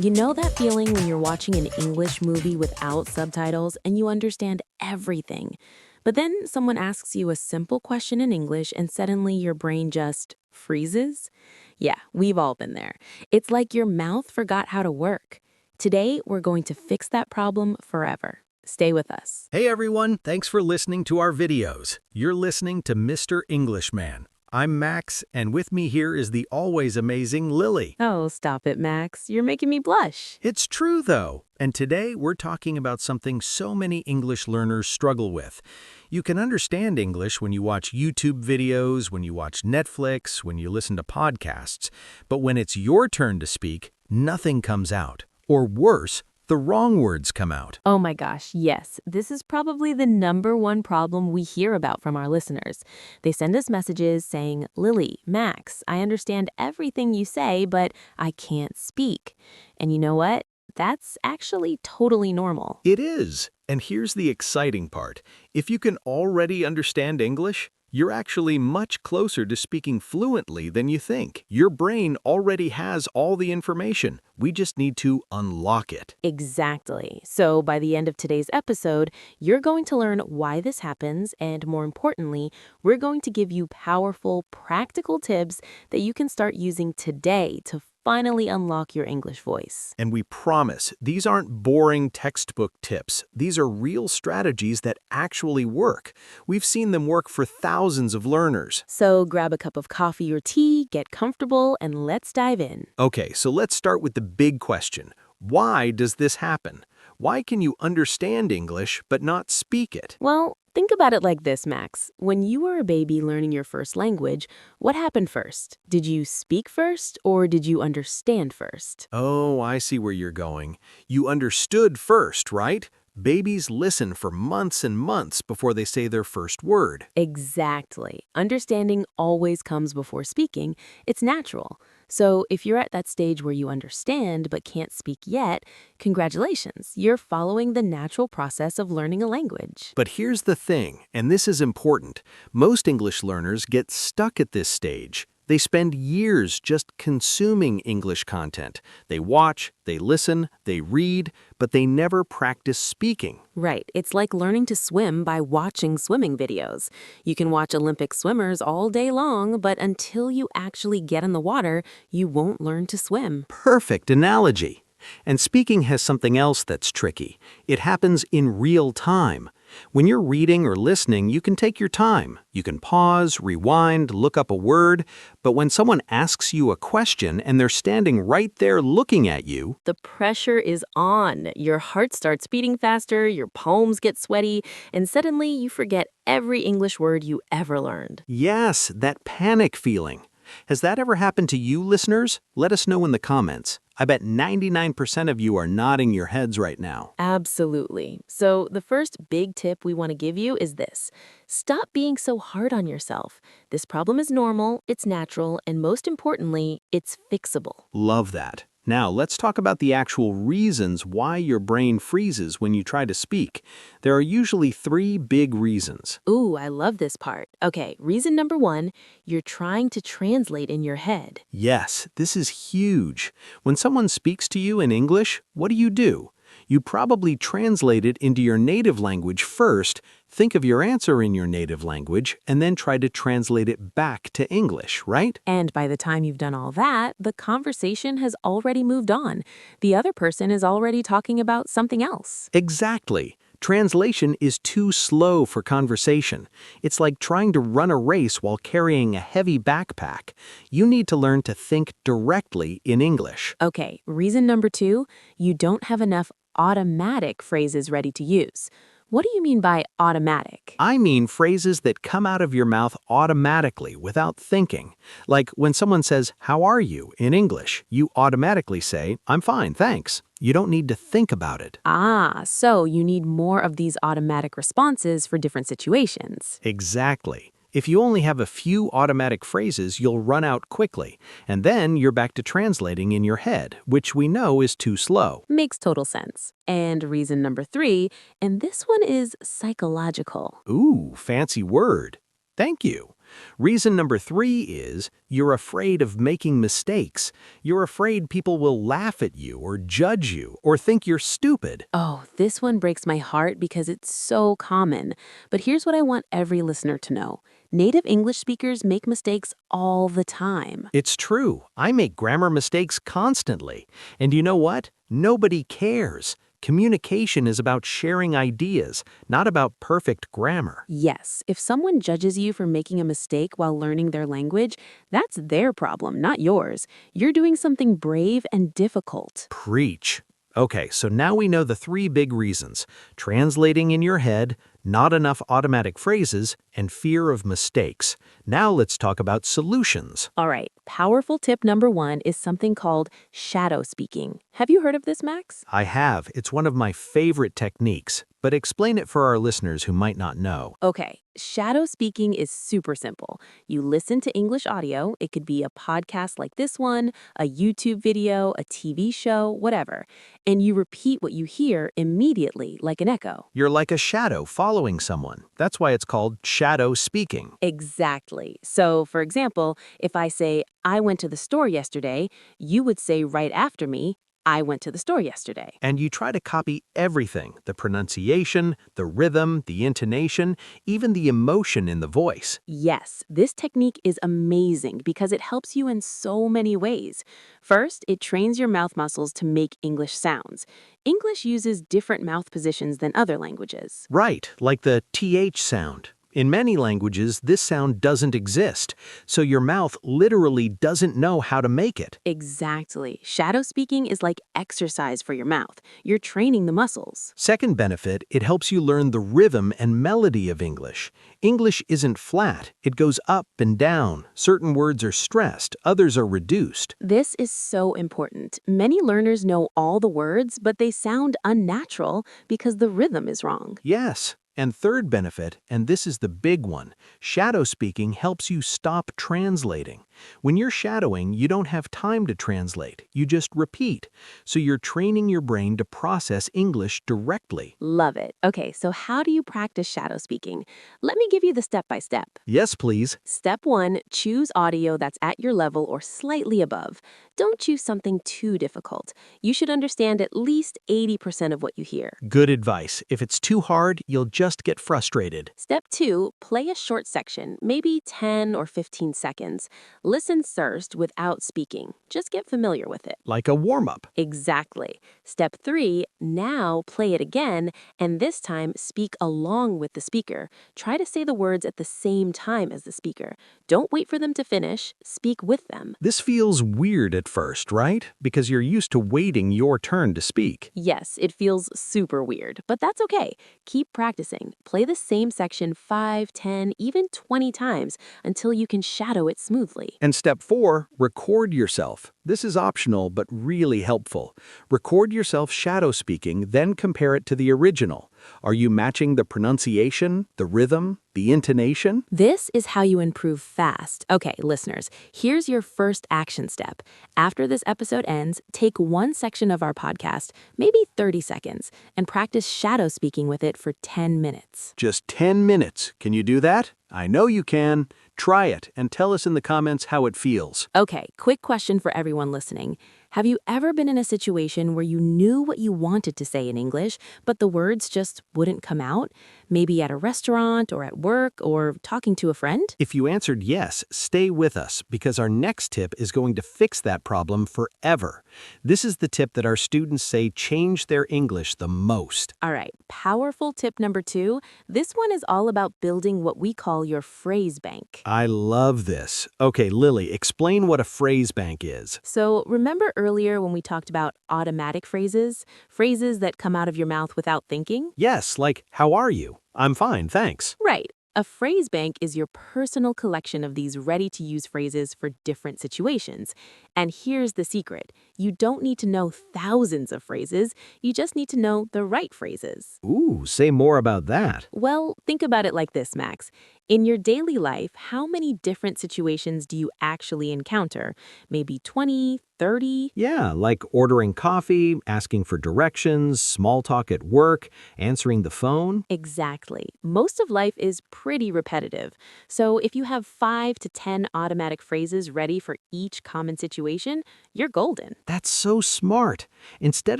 You know that feeling when you're watching an English movie without subtitles and you understand everything, but then someone asks you a simple question in English and suddenly your brain just freezes? Yeah, we've all been there. It's like your mouth forgot how to work. Today, we're going to fix that problem forever. Stay with us. Hey everyone, thanks for listening to our videos. You're listening to Mr. Englishman. I'm Max, and with me here is the always amazing Lily. Oh, stop it, Max. You're making me blush. It's true though, and today we're talking about something so many English learners struggle with. You can understand English when you watch YouTube videos, when you watch Netflix, when you listen to podcasts, but when it's your turn to speak, nothing comes out. Or worse, the wrong words come out. Oh my gosh, yes. This is probably the #1 problem we hear about from our listeners. They send us messages saying, Lily, Max, I understand everything you say, but I can't speak. And you know what? That's actually totally normal. It is. And here's the exciting part. If you can already understand English, you're actually much closer to speaking fluently than you think. Your brain already has all the information. We just need to unlock it. Exactly. So by the end of today's episode, you're going to learn why this happens, and more importantly, we're going to give you powerful, practical tips that you can start using today to finally unlock your English voice. And we promise, these aren't boring textbook tips. These are real strategies that actually work. We've seen them work for thousands of learners. So grab a cup of coffee or tea, get comfortable, and let's dive in. Okay, so let's start with the big question. Why does this happen? Why can you understand English but not speak it? Well, think about it like this, Max. When you were a baby learning your first language, what happened first? Did you speak first or did you understand first? Oh, I see where you're going. You understood first, right? Babies listen for months and months before they say their first word. Exactly. Understanding always comes before speaking. It's natural. So if you're at that stage where you understand but can't speak yet, congratulations. You're following the natural process of learning a language. But here's the thing, and this is important. Most English learners get stuck at this stage. They spend years just consuming English content. They watch, they listen, they read, but they never practice speaking. Right. It's like learning to swim by watching swimming videos. You can watch Olympic swimmers all day long, but until you actually get in the water, you won't learn to swim. Perfect analogy. And speaking has something else that's tricky. It happens in real time. When you're reading or listening, you can take your time. You can pause, rewind, look up a word. But when someone asks you a question and they're standing right there looking at you, The pressure is on. Your heart starts beating faster, your palms get sweaty, and suddenly you forget every English word you ever learned. yes, that panic feeling. Has that ever happened to you, listeners? Let us know in the comments. I bet 99% of you are nodding your heads right now. Absolutely. So the first big tip we want to give you is this. Stop being so hard on yourself. This problem is normal, it's natural, and most importantly, it's fixable. Love that. Now, let's talk about the actual reasons why your brain freezes when you try to speak. There are usually 3 big reasons. Ooh, I love this part. Okay, reason #1, you're trying to translate in your head. Yes, this is huge. When someone speaks to you in English, what do? You probably translate it into your native language first, think of your answer in your native language, and then try to translate it back to English, right? And by the time you've done all that, the conversation has already moved on. The other person is already talking about something else. Exactly. Translation is too slow for conversation. It's like trying to run a race while carrying a heavy backpack. You need to learn to think directly in English. Okay, reason #2, you don't have enough automatic phrases ready to use. What do you mean by automatic? I mean phrases that come out of your mouth automatically without thinking. Like when someone says, "How are you?" in English, you automatically say, "I'm fine, thanks." You don't need to think about it. Ah, so you need more of these automatic responses for different situations. Exactly. If you only have a few automatic phrases, you'll run out quickly, and then you're back to translating in your head, which we know is too slow. Makes total sense. And reason #3, and this one is psychological. Ooh, fancy word. Thank you. Reason number 3 is you're afraid of making mistakes. You're afraid people will laugh at you or judge you or think you're stupid. Oh, this one breaks my heart because it's so common. But here's what I want every listener to know. Native English speakers make mistakes all the time. It's true. I make grammar mistakes constantly. And you know what? Nobody cares. Communication is about sharing ideas, not about perfect grammar. Yes, if someone judges you for making a mistake while learning their language, that's their problem, not yours. You're doing something brave and difficult. Preach. Okay, so now we know the 3 big reasons: translating in your head, not enough automatic phrases, and fear of mistakes. Now let's talk about solutions. All right, powerful tip number 1 is something called shadow speaking. Have you heard of this, Max? I have. It's one of my favorite techniques, but explain it for our listeners who might not know. Okay, shadow speaking is super simple. You listen to English audio, it could be a podcast like this one, a YouTube video, a TV show, whatever, and you repeat what you hear immediately like an echo. You're like a shadow following someone. That's why it's called shadow speaking. Exactly. So, for example, if I say, I went to the store yesterday, you would say right after me, I went to the store yesterday. And you try to copy everything: the pronunciation, the rhythm, the intonation, even the emotion in the voice. Yes, this technique is amazing because it helps you in so many ways. First, it trains your mouth muscles to make English sounds. English uses different mouth positions than other languages. Right, like the TH sound. In many languages, this sound doesn't exist, so your mouth literally doesn't know how to make it. Exactly. Shadow speaking is like exercise for your mouth. You're training the muscles. Second benefit, it helps you learn the rhythm and melody of English. English isn't flat, it goes up and down. Certain words are stressed, others are reduced. This is so important. Many learners know all the words, but they sound unnatural because the rhythm is wrong. Yes. And third benefit, and this is the big one, shadow speaking helps you stop translating. When you're shadowing, you don't have time to translate. You just repeat. So you're training your brain to process English directly. Love it. Okay, so how do you practice shadow speaking? Let me give you the step-by-step. Yes, please. Step 1, choose audio that's at your level or slightly above. Don't choose something too difficult. You should understand at least 80% of what you hear. Good advice. If it's too hard, you'll just get frustrated. Step 2, play a short section, maybe 10 or 15 seconds. Listen first without speaking. Just get familiar with it. Like a warm-up. Exactly. Step 3, now play it again, and this time speak along with the speaker. Try to say the words at the same time as the speaker. Don't wait for them to finish, speak with them. This feels weird at first, right? Because you're used to waiting your turn to speak. Yes, it feels super weird, but that's okay. Keep practicing. Play the same section 5, 10, even 20 times until you can shadow it smoothly. And step 4, record yourself. This is optional but really helpful. Record yourself shadow speaking, then compare it to the original. Are you matching the pronunciation, the rhythm, the intonation? This is how you improve fast. Okay, listeners, here's your first action step. After this episode ends, take one section of our podcast, maybe 30 seconds, and practice shadow speaking with it for 10 minutes. Just 10 minutes. Can you do that? I know you can. Try it and tell us in the comments how it feels. Okay, quick question for everyone listening. Have you ever been in a situation where you knew what you wanted to say in English, but the words just wouldn't come out? Maybe at a restaurant or at work or talking to a friend? If you answered yes, stay with us because our next tip is going to fix that problem forever. This is the tip that our students say changed their English the most. All right, powerful tip number 2. This one is all about building what we call your phrase bank. I love this. Okay, Lily, explain what a phrase bank is. So remember earlier when we talked about automatic phrases that come out of your mouth without thinking? Yes, like, how are you? I'm fine, thanks. Right. A phrase bank is your personal collection of these ready-to-use phrases for different situations. And here's the secret. You don't need to know thousands of phrases. You just need to know the right phrases. Ooh, say more about that. Well, think about it like this, Max. In your daily life, how many different situations do you actually encounter? Maybe 20, 30? Yeah, like ordering coffee, asking for directions, small talk at work, answering the phone. Exactly. Most of life is pretty repetitive. So if you have 5 to 10 automatic phrases ready for each common situation, you're golden. That's so smart. Instead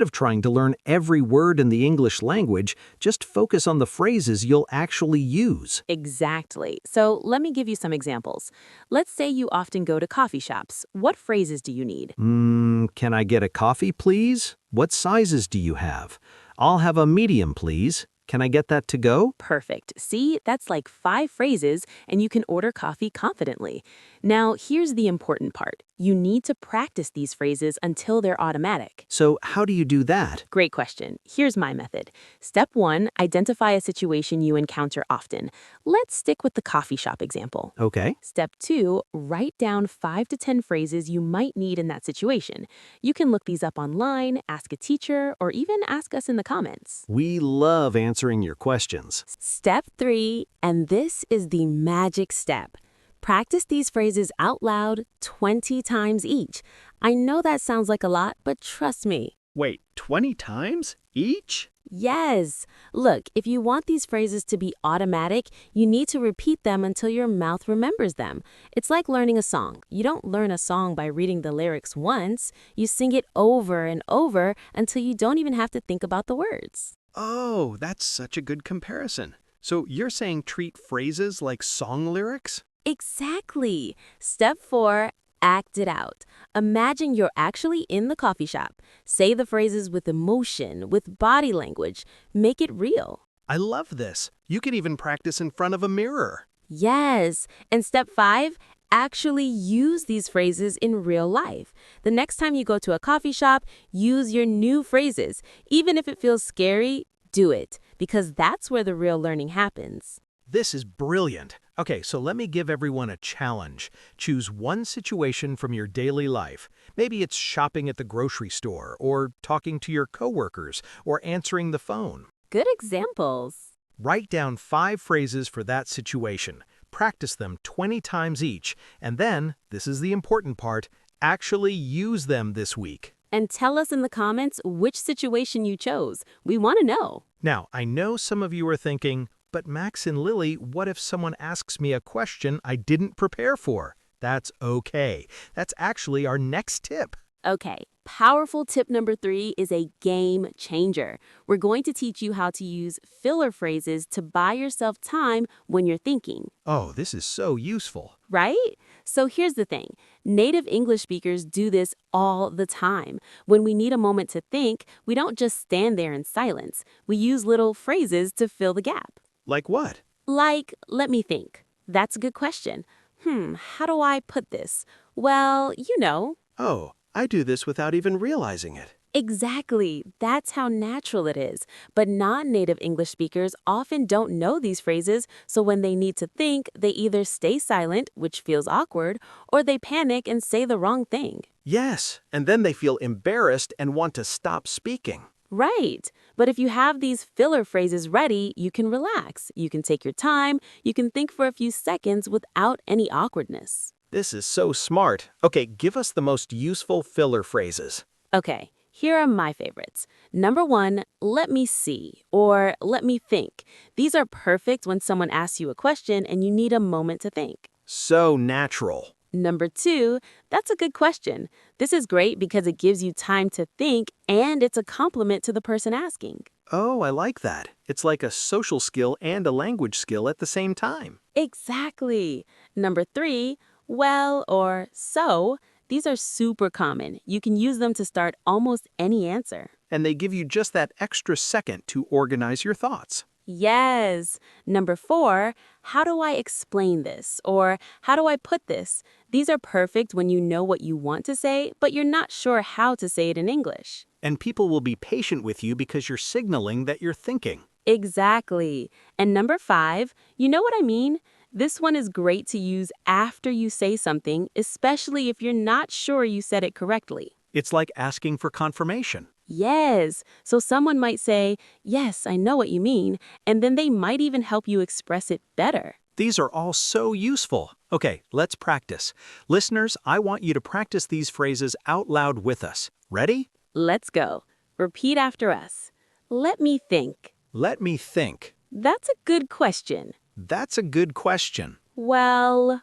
of trying to learn every word in the English language, just focus on the phrases you'll actually use. Exactly. So let me give you some examples. Let's say you often go to coffee shops. What phrases do you need? Can I get a coffee, please? What sizes do you have? I'll have a medium, please. Can I get that to go? Perfect. See, that's like 5 phrases, and you can order coffee confidently. Now, here's the important part. You need to practice these phrases until they're automatic. So, how do you do that? Great question. Here's my method. Step 1, identify a situation you encounter often. Let's stick with the coffee shop example. Okay. Step 2, write down 5 to 10 phrases you might need in that situation. You can look these up online, ask a teacher, or even ask us in the comments. We love answering your questions. Step 3, and this is the magic step. Practice these phrases out loud 20 times each. I know that sounds like a lot, but trust me. Wait, 20 times? Each? Yes. Look, if you want these phrases to be automatic, you need to repeat them until your mouth remembers them. It's like learning a song. You don't learn a song by reading the lyrics once. You sing it over and over until you don't even have to think about the words. Oh, that's such a good comparison. So you're saying treat phrases like song lyrics? Exactly. Step 4, act it out. Imagine you're actually in the coffee shop. Say the phrases with emotion, with body language. Make it real. I love this. You can even practice in front of a mirror. Yes. And step 5, actually use these phrases in real life. The next time you go to a coffee shop, use your new phrases. Even if it feels scary, do it, because that's where the real learning happens. This is brilliant. Okay, so let me give everyone a challenge. Choose one situation from your daily life. Maybe it's shopping at the grocery store, or talking to your coworkers, or answering the phone. Good examples. Write down 5 phrases for that situation. Practice them 20 times each, and then, this is the important part, actually use them this week. And tell us in the comments which situation you chose. We want to know. Now, I know some of you are thinking, but Max and Lily, what if someone asks me a question I didn't prepare for? That's okay. That's actually our next tip. Okay, powerful tip number 3 is a game changer. We're going to teach you how to use filler phrases to buy yourself time when you're thinking. Oh, this is so useful. Right? So here's the thing. Native English speakers do this all the time. When we need a moment to think, we don't just stand there in silence. We use little phrases to fill the gap. Like what? Like, let me think. That's a good question. How do I put this? Well, you know. Oh, I do this without even realizing it. Exactly. That's how natural it is. But non-native English speakers often don't know these phrases, so when they need to think, they either stay silent, which feels awkward, or they panic and say the wrong thing. Yes, and then they feel embarrassed and want to stop speaking. Right. But if you have these filler phrases ready, you can relax. You can take your time. You can think for a few seconds without any awkwardness. This is so smart. Okay, give us the most useful filler phrases. Okay, here are my favorites. Number 1, let me see, or let me think. These are perfect when someone asks you a question and you need a moment to think. So natural. Number 2, that's a good question. This is great because it gives you time to think and it's a compliment to the person asking. Oh, I like that. It's like a social skill and a language skill at the same time. Exactly. Number 3, well or so. These are super common. You can use them to start almost any answer. And they give you just that extra second to organize your thoughts. Yes. Number 4, how do I explain this? Or how do I put this? These are perfect when you know what you want to say, but you're not sure how to say it in English. And people will be patient with you because you're signaling that you're thinking. Exactly. And number 5, you know what I mean? This one is great to use after you say something, especially if you're not sure you said it correctly. It's like asking for confirmation. Yes. So someone might say, yes, I know what you mean, and then they might even help you express it better. These are all so useful. Okay, let's practice. Listeners, I want you to practice these phrases out loud with us. Ready? Let's go. Repeat after us. Let me think. Let me think. That's a good question. That's a good question. Well,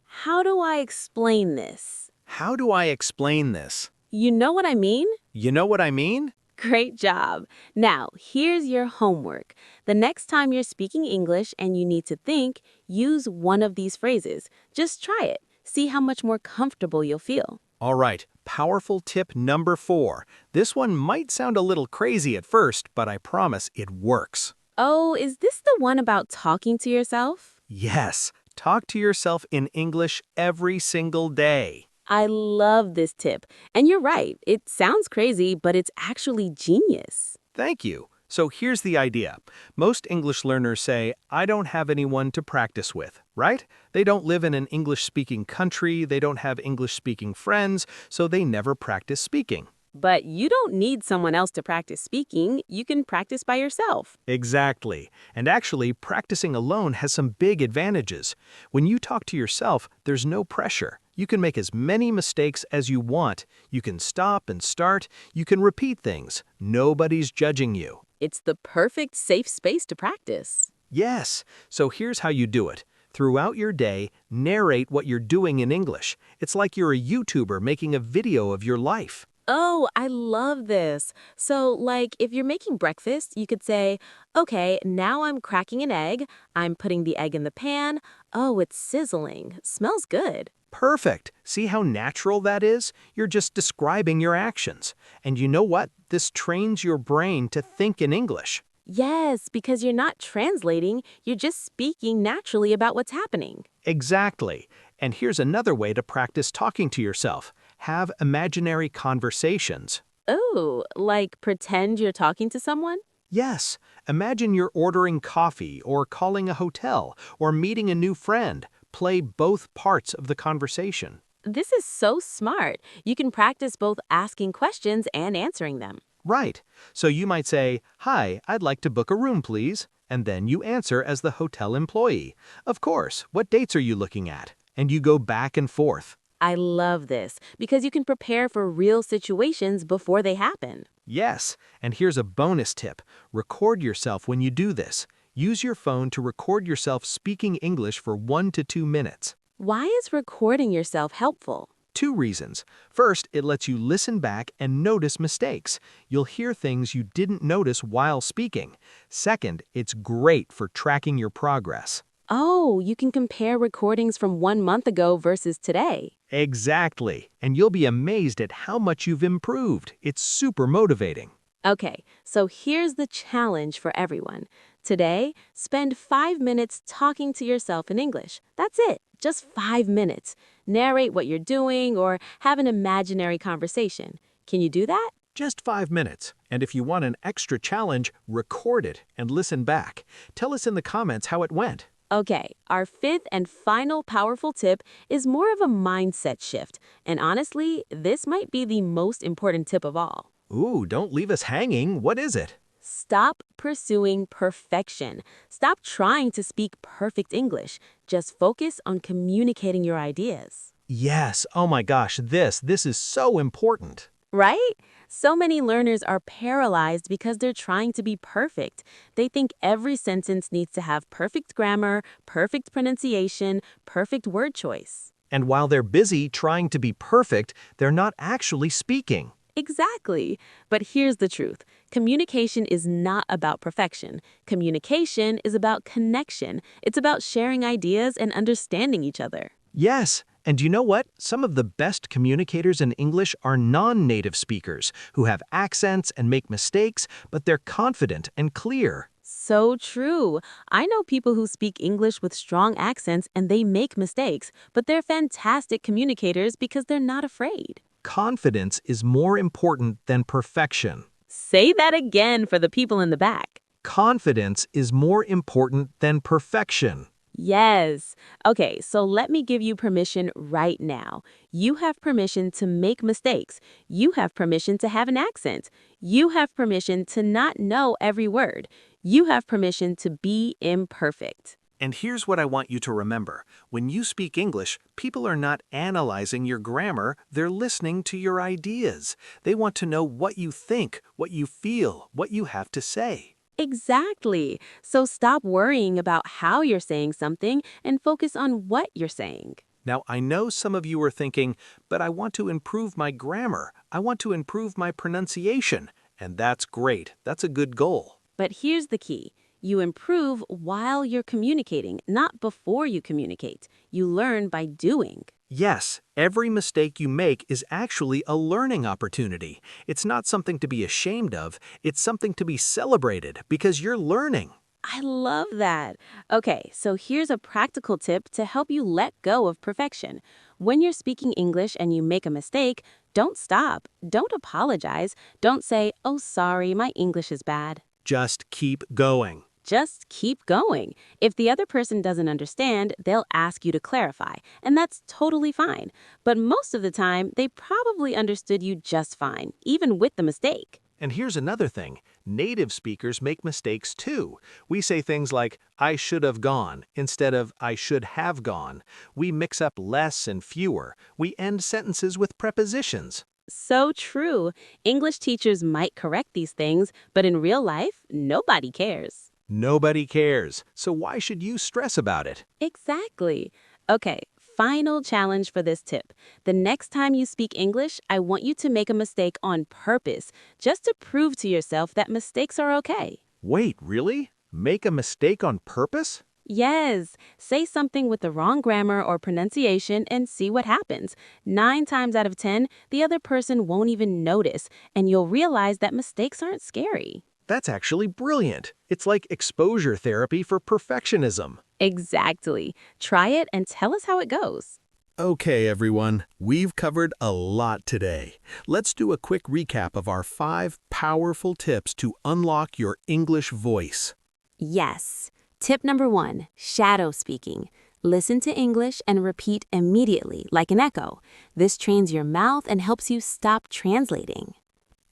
how do I explain this? How do I explain this? You know what I mean? You know what I mean? Great job. Now, here's your homework. The next time you're speaking English and you need to think, use one of these phrases. Just try it. See how much more comfortable you'll feel. All right, powerful tip number 4. This one might sound a little crazy at first, but I promise it works. Oh, is this the one about talking to yourself? Yes, talk to yourself in English every single day. I love this tip. And you're right, it sounds crazy, but it's actually genius. Thank you. So here's the idea. Most English learners say, I don't have anyone to practice with, right? They don't live in an English-speaking country, they don't have English-speaking friends, so they never practice speaking. But you don't need someone else to practice speaking. You can practice by yourself. Exactly. And actually, practicing alone has some big advantages. When you talk to yourself, there's no pressure. You can make as many mistakes as you want. You can stop and start. You can repeat things. Nobody's judging you. It's the perfect safe space to practice. Yes. So here's how you do it. Throughout your day, narrate what you're doing in English. It's like you're a YouTuber making a video of your life. Oh, I love this. So, like, if you're making breakfast, you could say, okay, now I'm cracking an egg. I'm putting the egg in the pan. Oh, it's sizzling. Smells good. Perfect. See how natural that is? You're just describing your actions. And you know what? This trains your brain to think in English. Yes, because you're not translating, you're just speaking naturally about what's happening. Exactly. And here's another way to practice talking to yourself. Have imaginary conversations. Oh, like pretend you're talking to someone? Yes, imagine you're ordering coffee or calling a hotel or meeting a new friend. Play both parts of the conversation. This is so smart. You can practice both asking questions and answering them. Right. So you might say, "Hi, I'd like to book a room, please." And then you answer as the hotel employee. "Of course, what dates are you looking at?" And you go back and forth. I love this because you can prepare for real situations before they happen. Yes, and here's a bonus tip. Record yourself when you do this. Use your phone to record yourself speaking English for 1 to 2 minutes. Why is recording yourself helpful? 2 reasons. First, it lets you listen back and notice mistakes. You'll hear things you didn't notice while speaking. Second, it's great for tracking your progress. Oh, you can compare recordings from 1 month ago versus today. Exactly. And you'll be amazed at how much you've improved. It's super motivating. Okay, so here's the challenge for everyone. Today, spend 5 minutes talking to yourself in English. That's it, just 5 minutes. Narrate what you're doing or have an imaginary conversation. Can you do that? Just 5 minutes. And if you want an extra challenge, record it and listen back. Tell us in the comments how it went. Okay, our 5th and final powerful tip is more of a mindset shift. And honestly, this might be the most important tip of all. Ooh, don't leave us hanging. What is it? Stop pursuing perfection. Stop trying to speak perfect English. Just focus on communicating your ideas. Yes. Oh my gosh, this is so important. Right? So many learners are paralyzed because they're trying to be perfect. They think every sentence needs to have perfect grammar, perfect pronunciation, perfect word choice. And while they're busy trying to be perfect, they're not actually speaking. Exactly. But here's the truth. Communication is not about perfection. Communication is about connection. It's about sharing ideas and understanding each other. Yes. And you know what? Some of the best communicators in English are non-native speakers who have accents and make mistakes, but they're confident and clear. So true. I know people who speak English with strong accents and they make mistakes, but they're fantastic communicators because they're not afraid. Confidence is more important than perfection. Say that again for the people in the back. Confidence is more important than perfection. Yes. Okay, so let me give you permission right now. You have permission to make mistakes. You have permission to have an accent. You have permission to not know every word. You have permission to be imperfect. And here's what I want you to remember. When you speak English, people are not analyzing your grammar, they're listening to your ideas. They want to know what you think, what you feel, what you have to say. Exactly. So stop worrying about how you're saying something and focus on what you're saying. Now, I know some of you are thinking, but I want to improve my grammar. I want to improve my pronunciation. And that's great. That's a good goal. But here's the key. You improve while you're communicating, not before you communicate. You learn by doing. Yes, every mistake you make is actually a learning opportunity. It's not something to be ashamed of. It's something to be celebrated because you're learning. I love that. Okay, so here's a practical tip to help you let go of perfection. When you're speaking English and you make a mistake, don't stop. Don't apologize. Don't say, "Oh, sorry, my English is bad." Just keep going. Just keep going. If the other person doesn't understand, they'll ask you to clarify, and that's totally fine. But most of the time, they probably understood you just fine, even with the mistake. And here's another thing. Native speakers make mistakes too. We say things like, I should have gone, instead of I should have gone. We mix up less and fewer. We end sentences with prepositions. So true. English teachers might correct these things, but in real life, nobody cares. Nobody cares, so why should you stress about it? Exactly. Okay, final challenge for this tip. The next time you speak English, I want you to make a mistake on purpose, just to prove to yourself that mistakes are okay. Wait, really? Make a mistake on purpose? Yes, say something with the wrong grammar or pronunciation and see what happens. 9 times out of 10, the other person won't even notice, and you'll realize that mistakes aren't scary. That's actually brilliant. It's like exposure therapy for perfectionism. Exactly. Try it and tell us how it goes. Okay, everyone, we've covered a lot today. Let's do a quick recap of our 5 powerful tips to unlock your English voice. Yes. Tip number 1, shadow speaking. Listen to English and repeat immediately, like an echo. This trains your mouth and helps you stop translating.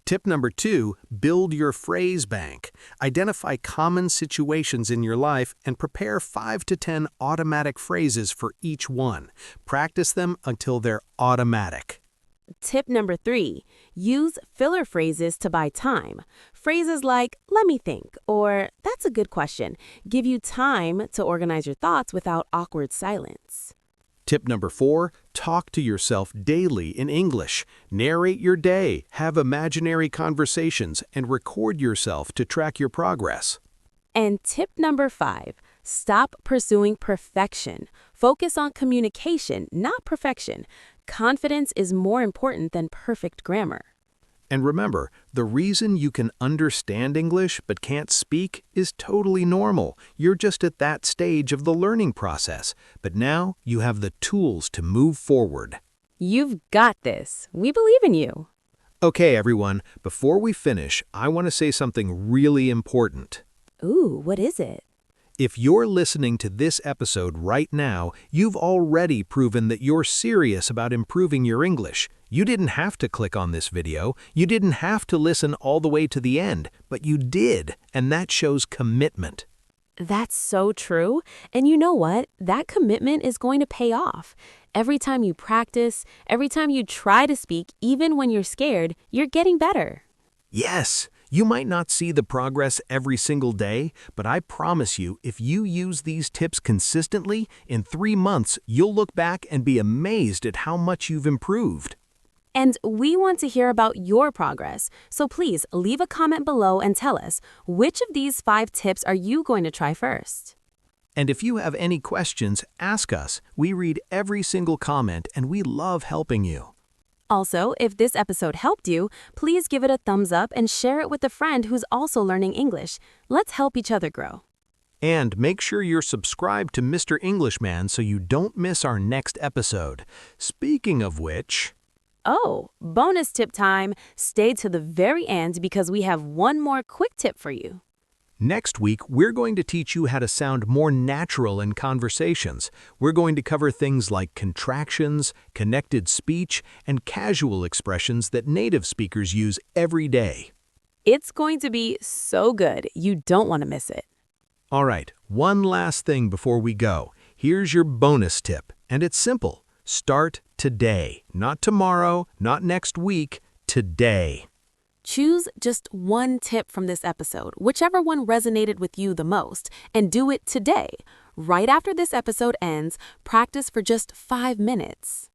Tip number 2, build your phrase bank. Identify common situations in your life and prepare 5 to 10 automatic phrases for each one. Practice them until they're automatic. Tip number 3, use filler phrases to buy time. Phrases like, "let me think," or "that's a good question," give you time to organize your thoughts without awkward silence. Tip number 4, talk to yourself daily in English. Narrate your day, have imaginary conversations, and record yourself to track your progress. And tip number 5, stop pursuing perfection. Focus on communication, not perfection. Confidence is more important than perfect grammar. And remember, the reason you can understand English but can't speak is totally normal. You're just at that stage of the learning process. But now you have the tools to move forward. You've got this. We believe in you. Okay, everyone, before we finish, I want to say something really important. Ooh, what is it? If you're listening to this episode right now, you've already proven that you're serious about improving your English. You didn't have to click on this video, you didn't have to listen all the way to the end, but you did, and that shows commitment. That's so true. And you know what? That commitment is going to pay off. Every time you practice, every time you try to speak, even when you're scared, you're getting better. Yes, you might not see the progress every single day, but I promise you, if you use these tips consistently, in 3 months, you'll look back and be amazed at how much you've improved. And we want to hear about your progress. So please leave a comment below and tell us, which of these 5 tips are you going to try first? And if you have any questions, ask us. We read every single comment and we love helping you. Also, if this episode helped you, please give it a thumbs up and share it with a friend who's also learning English. Let's help each other grow. And make sure you're subscribed to Mr. Englishman so you don't miss our next episode. Speaking of which... Oh, bonus tip time. Stay to the very end because we have one more quick tip for you. Next week, we're going to teach you how to sound more natural in conversations. We're going to cover things like contractions, connected speech, and casual expressions that native speakers use every day. It's going to be so good. You don't want to miss it. All right, one last thing before we go. Here's your bonus tip, and it's simple. Start today. Not tomorrow, not next week, today. Choose just one tip from this episode, whichever one resonated with you the most, and do it today. Right after this episode ends, practice for just 5 minutes.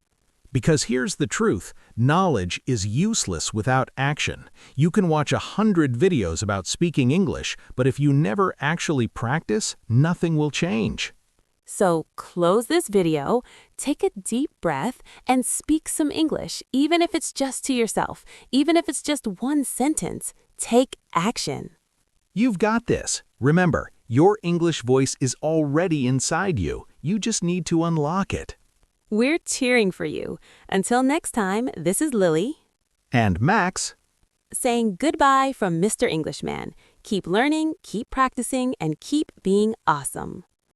Because here's the truth, knowledge is useless without action. You can watch 100 videos about speaking English, but if you never actually practice, nothing will change. So close this video, take a deep breath, and speak some English, even if it's just to yourself, even if it's just one sentence. Take action. You've got this. Remember, your English voice is already inside you. You just need to unlock it. We're cheering for you. Until next time, this is Lily. And Max. Saying goodbye from Mr. Englishman. Keep learning, keep practicing, and keep being awesome.